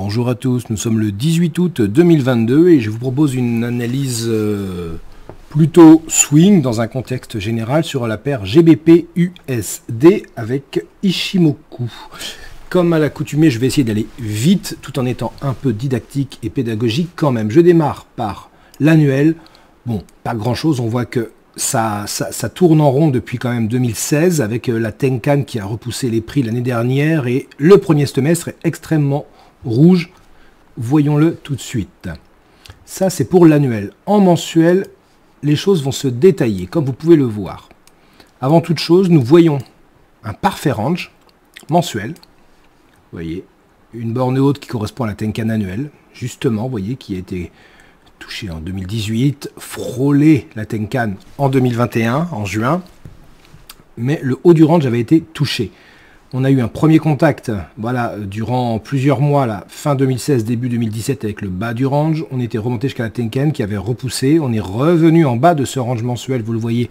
Bonjour à tous, nous sommes le 18 août 2022 et je vous propose une analyse plutôt swing dans un contexte général sur la paire GBP-USD avec Ichimoku. Comme à l'accoutumée, je vais essayer d'aller vite tout en étant un peu didactique et pédagogique quand même. Je démarre par l'annuel. Bon, pas grand chose, on voit que ça tourne en rond depuis quand même 2016 avec la Tenkan qui a repoussé les prix l'année dernière et le premier semestre est extrêmement rouge. Voyons-le tout de suite. Ça, c'est pour l'annuel. En mensuel, les choses vont se détailler, comme vous pouvez le voir. Avant toute chose, nous voyons un parfait range mensuel. Vous voyez, une borne haute qui correspond à la Tenkan annuelle, justement, vous voyez, qui a été touché en 2018, frôlé la Tenkan en 2021, en juin, mais le haut du range avait été touché. On a eu un premier contact, voilà, durant plusieurs mois, là, fin 2016, début 2017, avec le bas du range. On était remonté jusqu'à la Tenkan qui avait repoussé. On est revenu en bas de ce range mensuel, vous le voyez,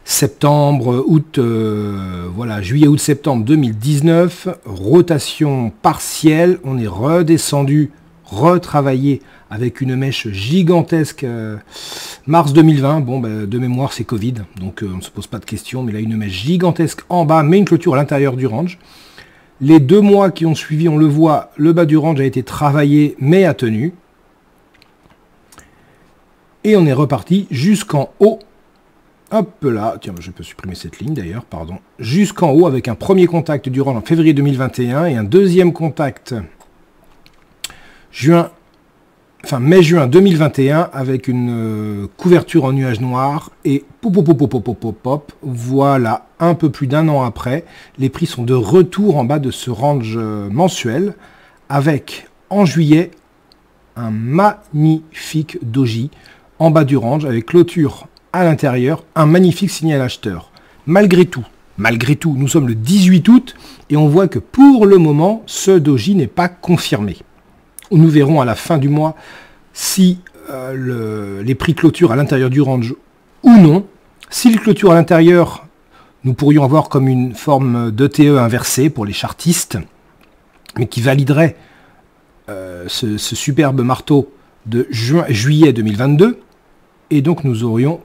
septembre, août, voilà, juillet, août, septembre 2019. Rotation partielle, on est redescendu, retravaillé avec une mèche gigantesque mars 2020. Bon, ben, de mémoire, c'est Covid, donc on ne se pose pas de questions, mais là, une mèche gigantesque en bas, mais une clôture à l'intérieur du range. Les 2 mois qui ont suivi, on le voit, le bas du range a été travaillé, mais a tenu. Et on est reparti jusqu'en haut. Hop là, tiens, je peux supprimer cette ligne d'ailleurs, pardon. Jusqu'en haut avec un premier contact du range en février 2021 et un deuxième contact mai-juin 2021 avec une couverture en nuage noir et pop, voilà, un peu plus d'1 an après, les prix sont de retour en bas de ce range mensuel avec en juillet un magnifique doji en bas du range avec clôture à l'intérieur, un magnifique signal acheteur. Malgré tout, nous sommes le 18 août et on voit que pour le moment, ce doji n'est pas confirmé. Nous verrons à la fin du mois si les prix clôture à l'intérieur du range ou non. S'ils clôturent à l'intérieur, nous pourrions avoir comme une forme d'ETE inversée pour les chartistes, mais qui validerait ce superbe marteau de juillet 2022. Et donc nous aurions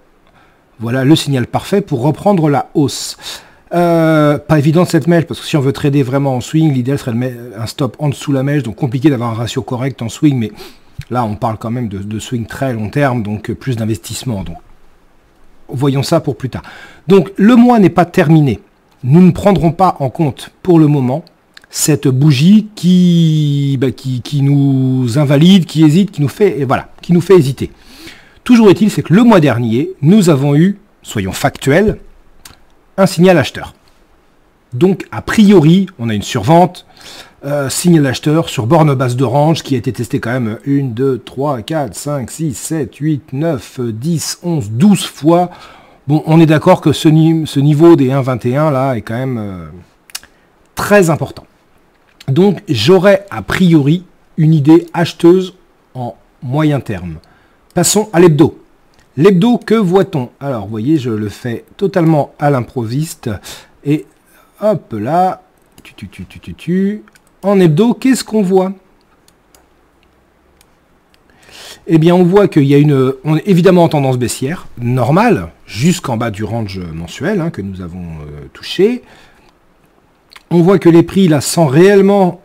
voilà, le signal parfait pour reprendre la hausse. Pas évident cette mèche, parce que si on veut trader vraiment en swing, l'idéal serait de mettre un stop en dessous la mèche, donc compliqué d'avoir un ratio correct en swing, mais là on parle quand même de swing très long terme, donc plus d'investissement. Donc voyons ça pour plus tard. Donc le mois n'est pas terminé. Nous ne prendrons pas en compte pour le moment cette bougie qui nous invalide, qui hésite, qui nous fait hésiter. Toujours est-il, c'est que le mois dernier, nous avons eu, soyons factuels, un signal acheteur. Donc, a priori, on a une survente, signal acheteur sur borne basse de range qui a été testé quand même 1, 2, 3, 4, 5, 6, 7, 8, 9, 10, 11, 12 fois. Bon, on est d'accord que ce niveau des 1,21 là est quand même très important. Donc, j'aurais a priori une idée acheteuse en moyen terme. Passons à l'hebdo. L'hebdo, que voit-on? Alors, vous voyez, je le fais totalement à l'improviste. Et hop là, en hebdo, qu'est-ce qu'on voit? Eh bien, on voit qu'il y a on est évidemment en tendance baissière, normale, jusqu'en bas du range mensuel que nous avons touché. On voit que les prix, là, sans réellement,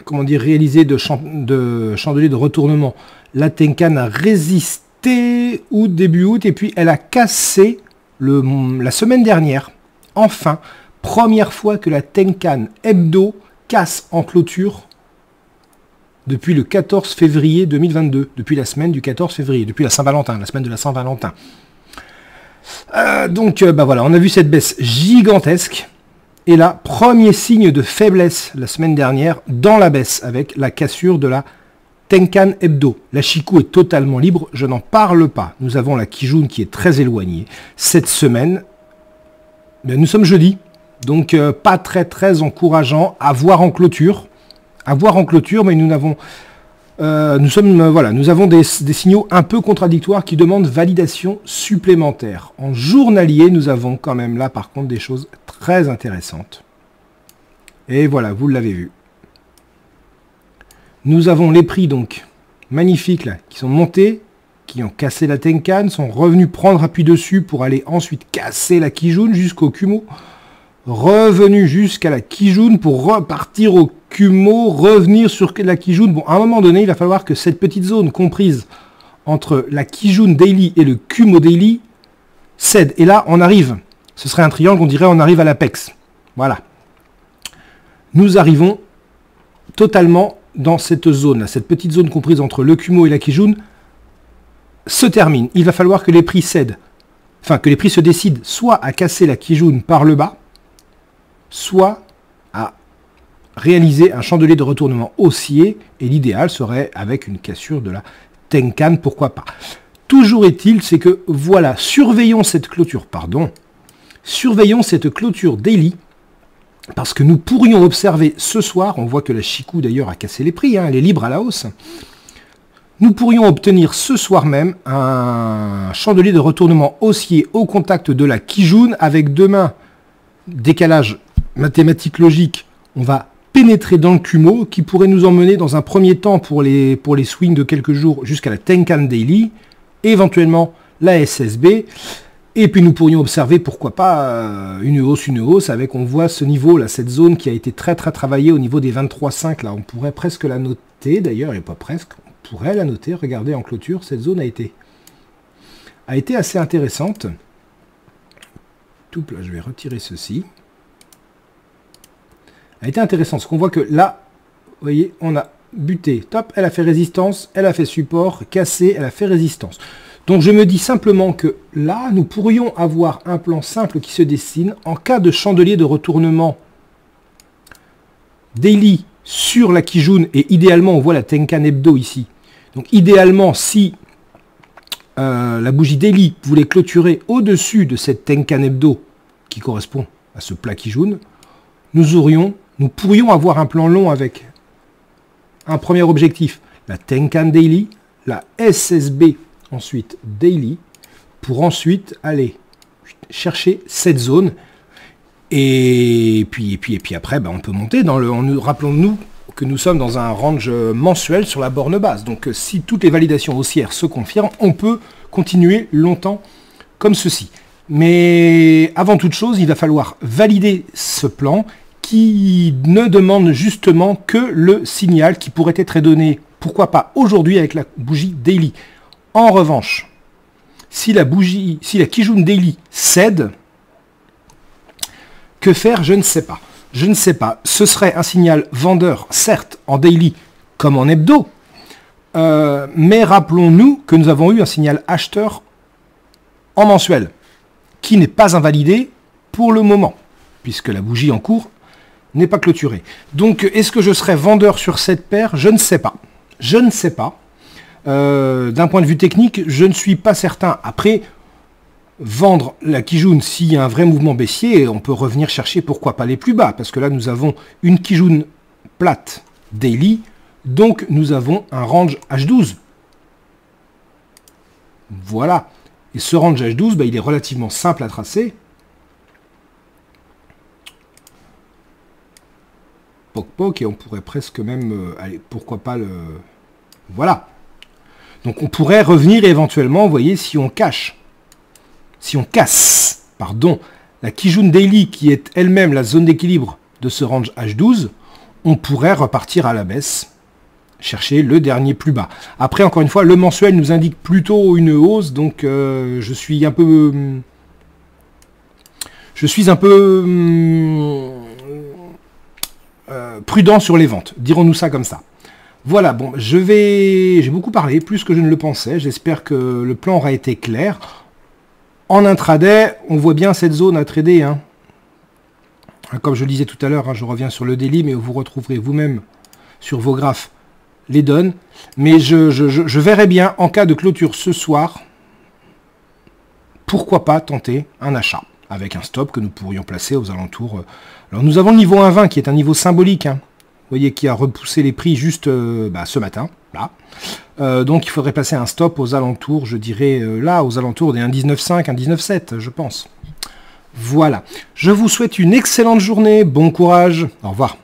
comment dire, réaliser de chandelier de retournement, la Tenkan a résisté août, début août, et puis elle a cassé la semaine dernière. Enfin, première fois que la Tenkan hebdo casse en clôture depuis le 14 février 2022, depuis la semaine du 14 février, depuis la Saint-Valentin, la semaine de la Saint-Valentin. Donc, voilà, on a vu cette baisse gigantesque. Et là, premier signe de faiblesse la semaine dernière dans la baisse avec la cassure de la Tenkan hebdo. La Chikou est totalement libre, je n'en parle pas. Nous avons la Kijun qui est très éloignée. Cette semaine, nous sommes jeudi, donc pas très encourageant à voir en clôture. Mais nous avons des signaux un peu contradictoires qui demandent validation supplémentaire. En journalier, nous avons quand même là par contre des choses très intéressantes. Et voilà, vous l'avez vu. Nous avons les prix donc magnifiques là, qui sont montés, qui ont cassé la Tenkan, sont revenus prendre appui dessus pour aller ensuite casser la Kijun jusqu'au Kumo, revenus jusqu'à la Kijun pour repartir au Kumo, revenir sur la Kijun. Bon, à un moment donné, il va falloir que cette petite zone comprise entre la Kijun Daily et le Kumo Daily cède. Et là, on arrive. Ce serait un triangle, on dirait on arrive à l'apex. Voilà. Nous arrivons totalement dans cette zone, cette petite zone comprise entre le Kumo et la Kijun se termine. Il va falloir que les prix cèdent, enfin que les prix se décident soit à casser la Kijun par le bas, soit à réaliser un chandelier de retournement haussier, et l'idéal serait avec une cassure de la Tenkan, pourquoi pas. Toujours est-il, c'est que voilà, surveillons cette clôture daily, parce que nous pourrions observer ce soir, on voit que la Chikou d'ailleurs a cassé les prix, hein, elle est libre à la hausse, nous pourrions obtenir ce soir même un chandelier de retournement haussier au contact de la Kijun, avec demain, décalage mathématique logique, on va pénétrer dans le Kumo, qui pourrait nous emmener dans un premier temps pour les swings de quelques jours jusqu'à la Tenkan Daily, éventuellement la SSB, et puis nous pourrions observer, pourquoi pas, une hausse, avec, on voit ce niveau, là, cette zone qui a été très travaillée au niveau des 23,5, là, on pourrait presque la noter, d'ailleurs, et pas presque, on pourrait la noter, regardez en clôture, cette zone a été assez intéressante. Tout là, je vais retirer ceci. A été intéressante, parce qu'on voit que là, vous voyez, on a buté, top, elle a fait résistance, elle a fait support, cassé, elle a fait résistance. Donc je me dis simplement que là, nous pourrions avoir un plan simple qui se dessine en cas de chandelier de retournement daily sur la Kijun, et idéalement, on voit la Tenkan Hebdo ici. Donc idéalement, si la bougie daily voulait clôturer au-dessus de cette Tenkan Hebdo qui correspond à ce plat Kijun, nous pourrions avoir un plan long avec un premier objectif, la Tenkan Daily, la SSB ensuite Daily, pour ensuite aller chercher cette zone. Et puis après, on peut monter dans le... Rappelons-nous que nous sommes dans un range mensuel sur la borne basse. Donc si toutes les validations haussières se confirment, on peut continuer longtemps comme ceci. Mais avant toute chose, il va falloir valider ce plan qui ne demande justement que le signal qui pourrait être donné, pourquoi pas aujourd'hui avec la bougie Daily. En revanche, si la Kijun Daily cède, que faire? Je ne sais pas. Je ne sais pas. Ce serait un signal vendeur, certes, en daily comme en hebdo, mais rappelons-nous que nous avons eu un signal acheteur en mensuel, qui n'est pas invalidé pour le moment, puisque la bougie en cours n'est pas clôturée. Donc, est-ce que je serai vendeur sur cette paire? Je ne sais pas. Je ne sais pas. D'un point de vue technique, je ne suis pas certain. Après, vendre la Kijun, s'il y a un vrai mouvement baissier, on peut revenir chercher, pourquoi pas les plus bas, parce que là, nous avons une Kijun plate daily, donc nous avons un range H12. Voilà. Et ce range H12, il est relativement simple à tracer. Poc, et on pourrait presque même... allez, pourquoi pas le... Voilà. Donc on pourrait revenir éventuellement, vous voyez, si on casse, la Kijun Daily, qui est elle-même la zone d'équilibre de ce range H12, on pourrait repartir à la baisse, chercher le dernier plus bas. Après, encore une fois, le mensuel nous indique plutôt une hausse, donc je suis un peu prudent sur les ventes, dirons-nous ça comme ça. Voilà, bon, j'ai beaucoup parlé, plus que je ne le pensais, j'espère que le plan aura été clair. En intraday, on voit bien cette zone à trader, hein. Comme je le disais tout à l'heure, hein, je reviens sur le daily, mais vous retrouverez vous-même sur vos graphes les donnes. Mais je verrai bien, en cas de clôture ce soir, pourquoi pas tenter un achat, avec un stop que nous pourrions placer aux alentours. Alors nous avons le niveau 1,20 qui est un niveau symbolique, hein. Vous voyez, qui a repoussé les prix juste ce matin, là. Donc il faudrait passer un stop aux alentours, je dirais, là, aux alentours des 1,19,5, 1,19,7, je pense. Voilà. Je vous souhaite une excellente journée, bon courage, au revoir.